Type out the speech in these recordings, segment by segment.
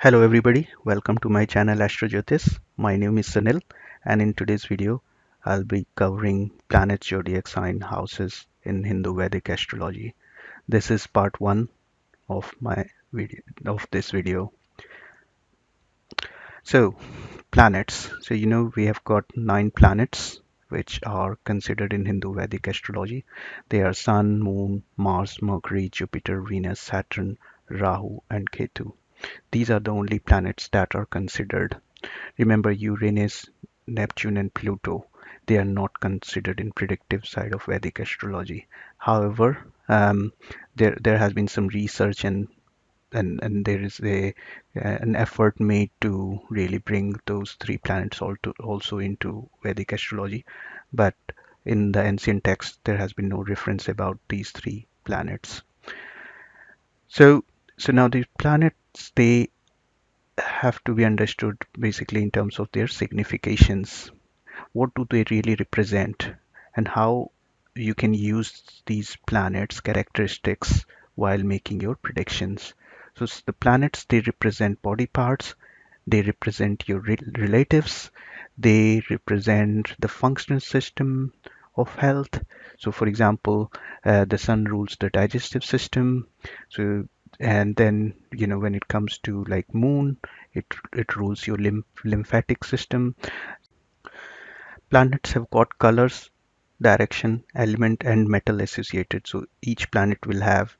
Hello everybody, welcome to my channel Astro-Jyotish. My name is Sunil, and in today's video I'll be covering planet zodiac sign houses in Hindu Vedic astrology. This is part 1 of my video of this video. So, planets. So we have got 9 planets which are considered in Hindu Vedic astrology. They are Sun, Moon, Mars, Mercury, Jupiter, Venus, Saturn, Rahu and Ketu. These are the only planets that are considered. Remember Uranus, Neptune and Pluto, they are not considered in predictive side of Vedic astrology. However, there has been some research and there is an effort made to really bring those 3 planets also into Vedic astrology. But in the ancient text, there has been no reference about these 3 planets. So, so now the planets, they have to be understood basically in terms of their significations. What do they really represent, and how you can use these planets' characteristics while making your predictions. So the planets, they represent body parts, they represent your relatives, they represent the functional system of health. So for example, the sun rules the digestive system. So and then when it comes to like moon, it rules your lymphatic system. Planets have got colors, direction, element, and metal associated. So each planet will have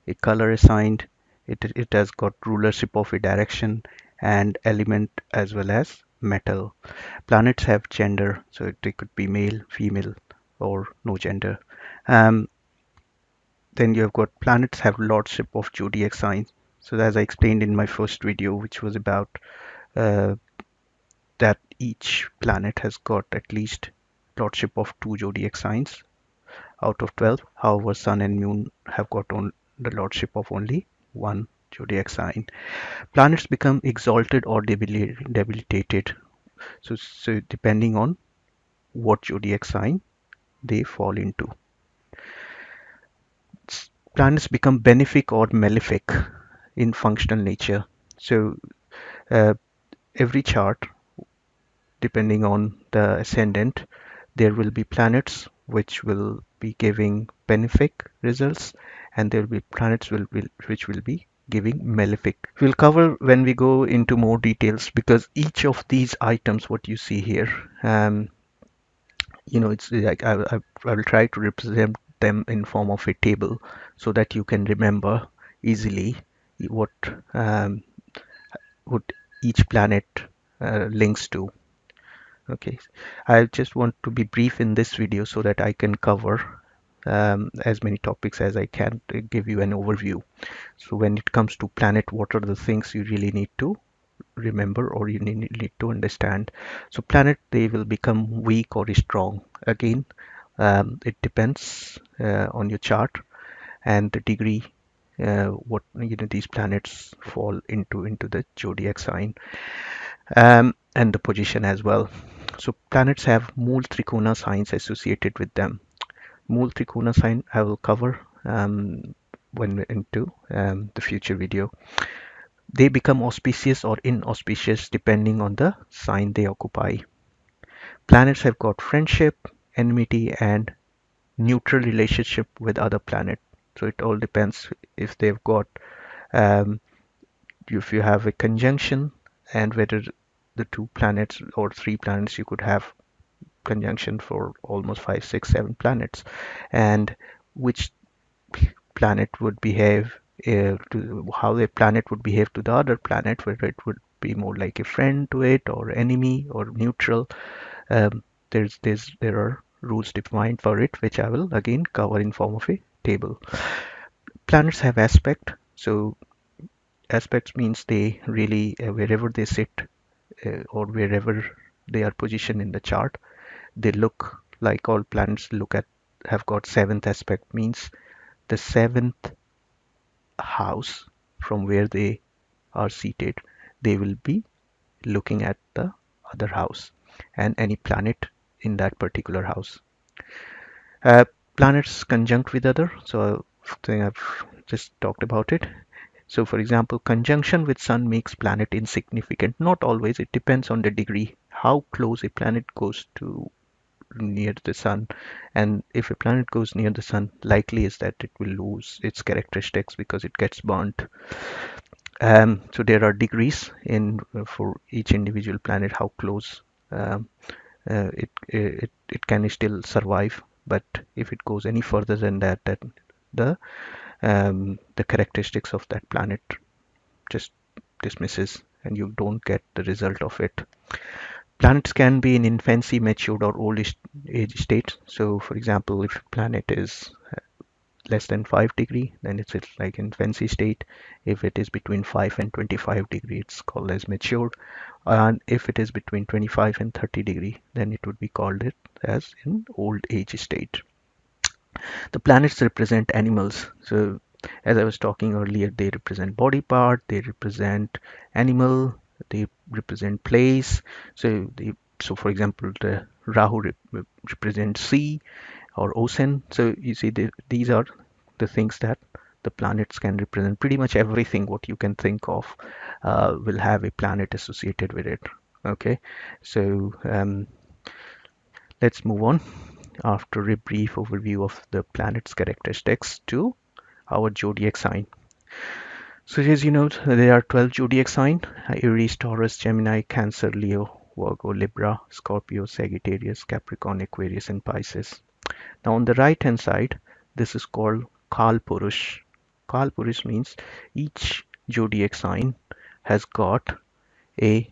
a color assigned. It has got rulership of a direction and element as well as metal. Planets have gender, so they could be male, female, or no gender. Um, then you have got planets have lordship of zodiac signs. So as I explained in my first video, which was about uh, that each planet has got at least lordship of 2 zodiac signs out of 12. However, Sun and Moon have got on the lordship of only one zodiac sign. Planets become exalted or debilitated. So depending on what zodiac sign they fall into. Planets become benefic or malefic in functional nature. So uh, every chart, depending on the ascendant, there will be planets which will be giving benefic results, and there will be planets which will be giving malefic. We'll cover when we go into more details, because each of these items what you see here, it's like I will try to represent them in form of a table so that you can remember easily what what each planet links to. Okay, I just want to be brief in this video so that I can cover as many topics as I can to give you an overview. So when it comes to planet, what are the things you really need to remember or you need to understand? So planet, they will become weak or strong. Again, it depends on your chart and the degree what these planets fall into the zodiac sign, and the position as well. So planets have Mool Trikona signs associated with them. Mool Trikona sign I will cover when into the future video. They become auspicious or inauspicious depending on the sign they occupy. Planets have got friendship, enmity, and neutral relationship with other planets. So it all depends if they've got um, if you have a conjunction, and whether the 2 planets or 3 planets, you could have conjunction for almost 5, 6, 7 planets, and which planet would behave to how a planet would behave to the other planet, whether it would be more like a friend to it or enemy or neutral. There are rules defined for it, which I will again cover in form of a table. Planets have aspect. So aspects means they really wherever they sit or wherever they are positioned in the chart, they look like all planets look at have got seventh aspect, means the seventh house from where they are seated, they will be looking at the other house and any planet in that particular house. Uh, Planets conjunct with other, so I think I've just talked about it. So for example, conjunction with sun makes planet insignificant. Not always, it depends on the degree, how close a planet goes to near the sun. And if a planet goes near the sun, likely is that it will lose its characteristics because it gets burnt. So there are degrees in for each individual planet how close um, it can still survive. But if it goes any further than that, then the characteristics of that planet just dismisses, and you don't get the result of it. Planets can be in infancy, matured, or old age state. So, for example, if a planet is less than 5 degree, then it's like infancy state. If it is between 5 and 25 degree, it's called as matured. And if it is between 25 and 30 degree, then it would be called it as in old age state. The planets represent animals. So as I was talking earlier, they represent body part, they represent animal, they represent place. So for example, the Rahu represents sea or ocean. So you see, these are the things that the planets can represent. Pretty much everything what you can think of will have a planet associated with it. Okay, so let's move on after a brief overview of the planet's characteristics to our zodiac sign. So as you know, there are 12 zodiac signs: Aries, Taurus, Gemini, Cancer, Leo, Virgo, Libra, Scorpio, Sagittarius, Capricorn, Aquarius, and Pisces. Now on the right hand side, this is called Kal Purush. Kal Purush means each zodiac sign has got a,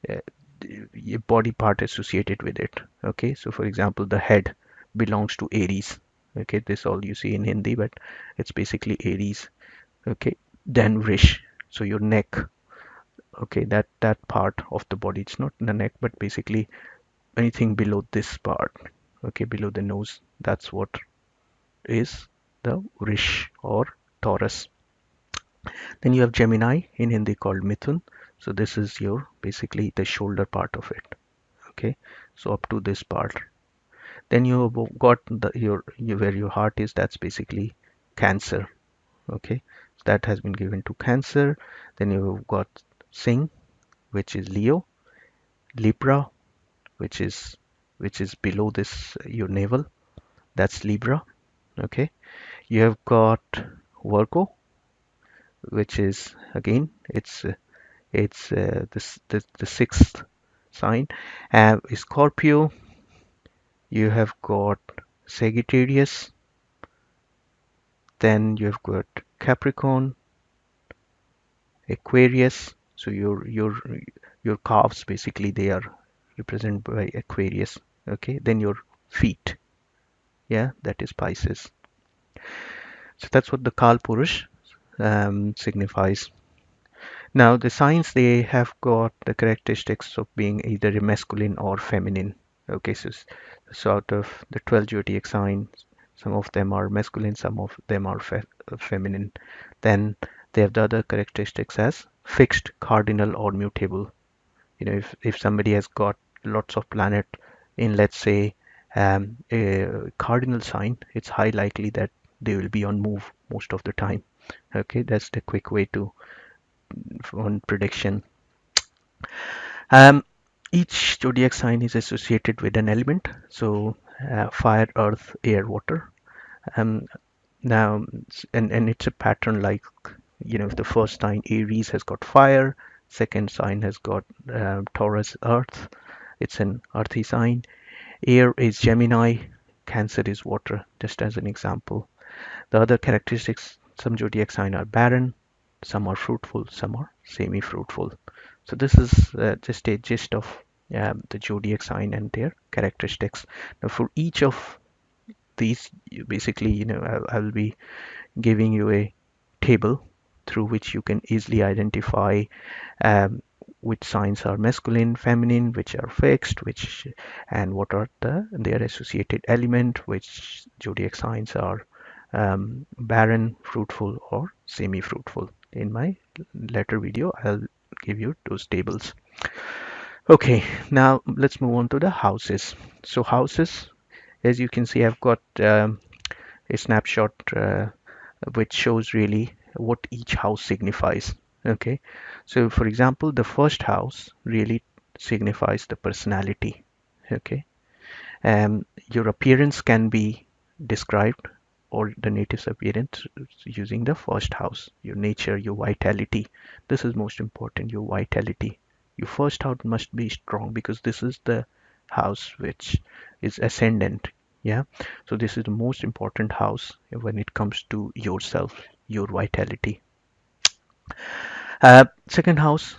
a body part associated with it. Okay, so for example, the head belongs to Aries. Okay, this all you see in Hindi, but it's basically Aries. Okay, then Rish, so your neck. Okay, that part of the body, it's not the neck, but basically anything below this part. Okay, below the nose, that's what is the Rish or Taurus. Then you have Gemini, in Hindi called Mithun. So this is your basically the shoulder part of it. Okay, so up to this part. Then you have got where your heart is. That's basically Cancer. Okay, so that has been given to Cancer. Then you've got Singh, which is Leo, Libra, which is below this your navel. That's Libra. Okay, you have got Virgo, which is again it's the sixth sign. Scorpio, you have got Sagittarius, then you've got Capricorn, Aquarius. So your calves basically they are represented by Aquarius. Okay, then your feet, yeah, that is Pisces. So that's what the Kal Purush signifies. Now the signs they have got the characteristics of being either masculine or feminine. Okay, so out of the 12 zodiac signs, some of them are masculine, some of them are feminine. Then they have the other characteristics as fixed, cardinal, or mutable. You know, if somebody has got lots of planet in, let's say, a cardinal sign, it's high likely that they will be on move most of the time. Okay, that's the quick way to on prediction. Um, each zodiac sign is associated with an element, so fire, earth, air, water. Um, now, and it's a pattern like, you know, if the first sign Aries has got fire, second sign has got Taurus, earth. It's an earthy sign. Air is Gemini, Cancer is water, just as an example. The other characteristics, some zodiac signs are barren, some are fruitful, some are semi-fruitful. So this is just a gist of the zodiac sign and their characteristics. Now for each of these, basically, you know, I will be giving you a table through which you can easily identify um, which signs are masculine, feminine, which are fixed, which and what are their associated element, which zodiac signs are barren, fruitful, or semi-fruitful. In my later video, I'll give you those tables. Okay, now let's move on to the houses. So houses, as you can see, I've got a snapshot which shows really what each house signifies. Okay, so for example, the first house really signifies the personality. Okay, your appearance can be described, or the native's appearance, using the first house. Your nature, your vitality. This is most important, your vitality. Your first house must be strong because this is the house which is ascendant. Yeah. So this is the most important house when it comes to yourself, your vitality. Second house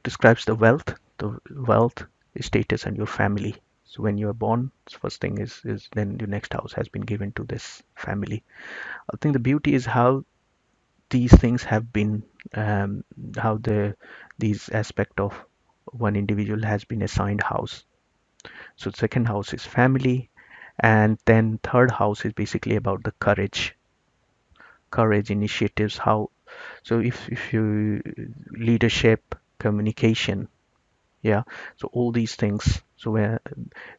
describes the wealth, status, and your family. So when you are born, first thing is then your next house has been given to this family. I think the beauty is how these things have been, how these aspect of one individual has been assigned house. So second house is family, and then third house is basically about the courage initiatives. How so if you leadership, communication, yeah, so all these things. So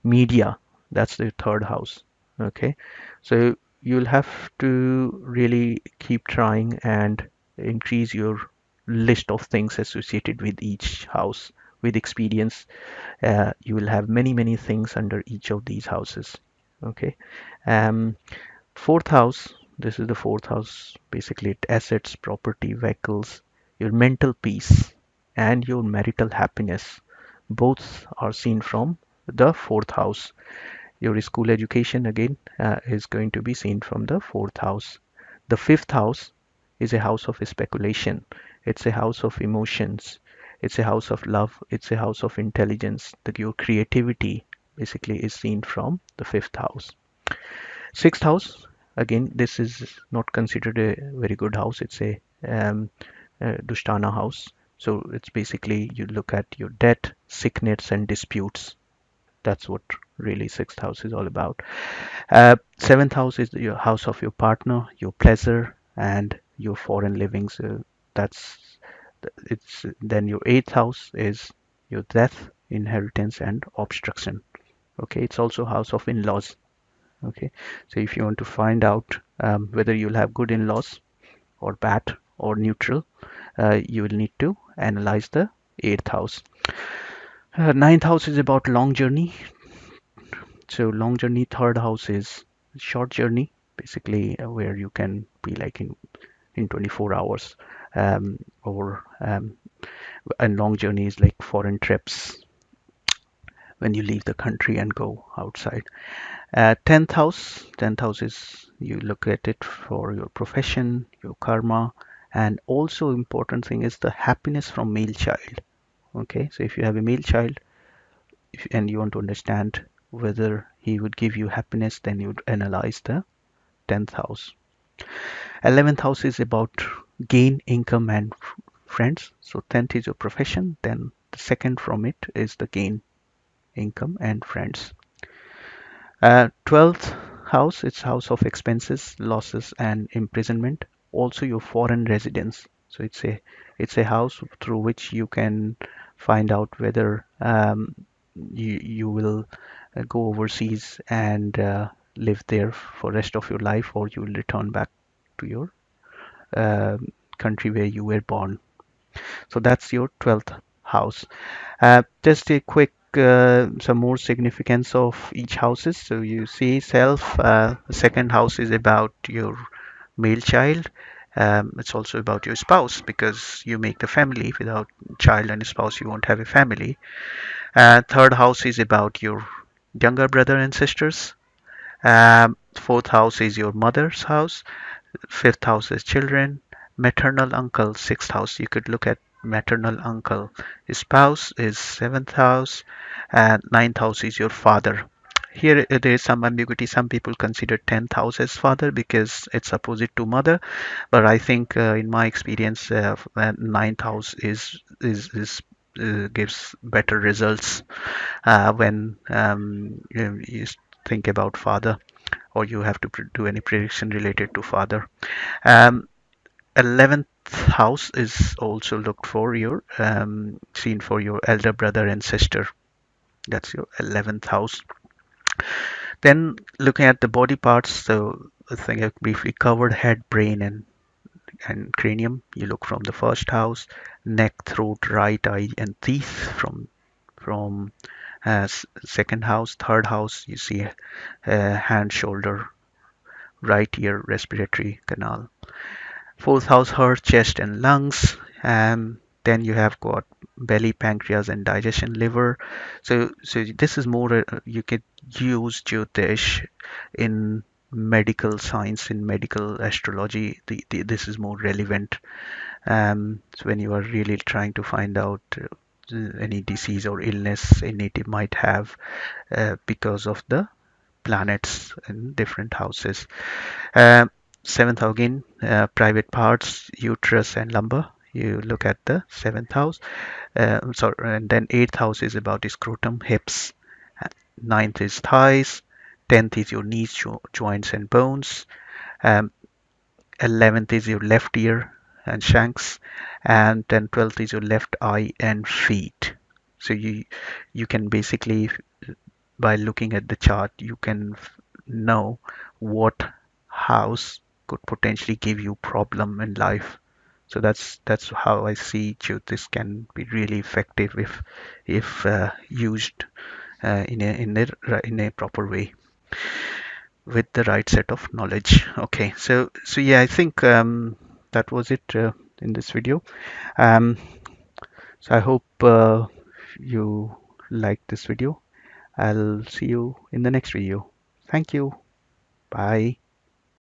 media, that's the third house. Okay, so you'll have to really keep trying and increase your list of things associated with each house. With experience, you will have many things under each of these houses. Okay. um Fourth house, this is the fourth house. Basically, it assets, property, vehicles, your mental peace, and your marital happiness. Both are seen from the fourth house. Your school education, again, is going to be seen from the fourth house. The fifth house is a house of speculation. It's a house of emotions. It's a house of love. It's a house of intelligence. Your creativity basically is seen from the fifth house. Sixth house, again, this is not considered a very good house. It's a Dushtana house. So it's basically you look at your debt, sickness, and disputes. That's what really sixth house is all about. Seventh house is your house of your partner, your pleasure, and your foreign living. So that's it's then your eighth house is your death, inheritance, and obstruction. Okay, it's also house of in-laws. Okay, so if you want to find out whether you'll have good in-laws or bad or neutral, you will need to analyze the eighth house. Ninth house is about long journey. So long journey. Third house is short journey, basically where you can be like in 24 hours, or and long journey is like foreign trips when you leave the country and go outside. 10th house is you look at it for your profession, your karma, and also important thing is the happiness from male child. Okay, so if you have a male child, and you want to understand whether he would give you happiness, then you would analyze the 10th house. 11th house is about gain, income, and friends. So 10th is your profession, then the second from it is the gain, income, and friends. 12th house, it's house of expenses, losses, and imprisonment. Also your foreign residence. So it's a house through which you can find out whether you will go overseas and live there for rest of your life, or you will return back to your uh, country where you were born. So that's your 12th house. Just a quick some more significance of each houses. So you see self, the second house is about your male child. It's also about your spouse because you make the family. Without child and spouse, you won't have a family. Third house is about your younger brother and sisters. Fourth house is your mother's house. Fifth house is children. Maternal uncle, sixth house. You could look at maternal uncle. Spouse is seventh house, and ninth house is your father. Here there is some ambiguity. Some people consider 10th house as father because it's opposite to mother, but I think in my experience, ninth house is gives better results when you think about father, or you have to do any prediction related to father. Um, 11th house is also looked for your seen for your elder brother and sister. That's your 11th house. Then looking at the body parts, so I think I briefly covered head, brain, and and cranium, you look from the first house. Neck, throat, right eye, and teeth from second house. Third house, you see hand, shoulder, right ear, respiratory canal. Fourth house, heart, chest, and lungs. Then you have got belly, pancreas, and digestion, liver. So this is more, you could use Jyotish in medical science, in medical astrology. This is more relevant. So when you are really trying to find out any disease or illness a native might have because of the planets in different houses. Uh, Seventh house again, private parts, uterus and lumbar. You look at the seventh house. Sorry, and then eighth house is about scrotum, hips. Ninth is thighs. Tenth is your knees, joints and bones. Um, 11th is your left ear and shanks, and then 12th is your left eye and feet. So you can basically, by looking at the chart, you can know what house could potentially give you problem in life. So that's how I see Jyotish can be really effective if used in a proper way with the right set of knowledge. Okay, so yeah, I think that was it in this video. Um, so I hope you liked this video. I'll see you in the next video. Thank you. Bye.